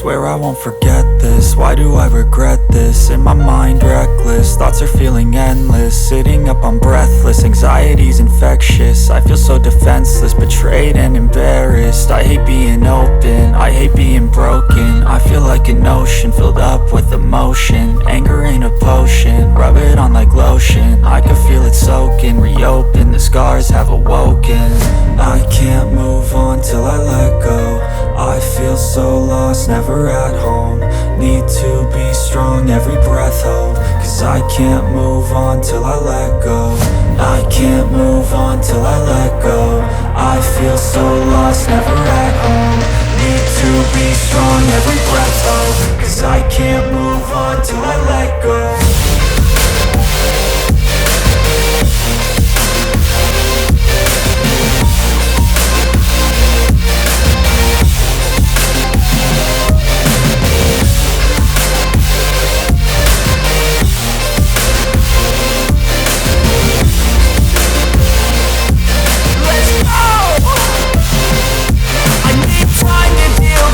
swear I won't forget this. Why do I regret this? In my mind reckless, thoughts are feeling endless. Sitting up I'm breathless, anxiety's infectious. I feel so defenseless, betrayed and embarrassed. I hate being open, I hate being broken. I feel like an ocean filled up with emotion. Anger ain't a potion, rub it on like lotion. I can feel it soaking, reopen, the scars have awoken. I can't move on till I let go. I feel so lost, never at home. Need to be strong, every breath hold. Cause I can't move on till I let go. I can't move on till I let go. I feel so lost, never at home. Need to be strong, every breath hold. Cause I can't move on till I let go.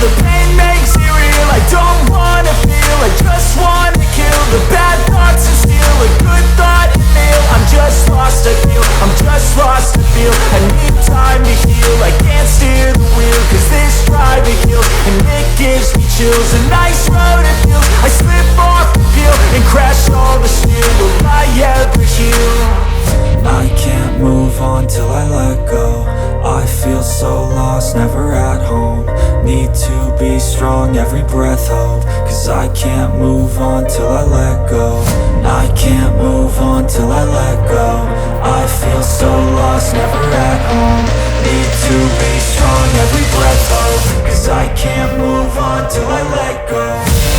The pain makes it real, I don't wanna feel. I just wanna kill the bad thoughts and steal a good thought and feel. I'm just lost, I feel, I'm just lost, I feel. I need time to heal, I can't steer the wheel. Cause this drive to kill, and it gives me chills. A nice road it feels, I slip off the peel and crash all the steel. Will I ever heal? I can't move on till I let go. I feel so lost, never at home. Need to be strong, every breath hold. Cause I can't move on till I let go. I can't move on till I let go. I feel so lost, never at home. Need to be strong, every breath hold. Cause I can't move on till I let go.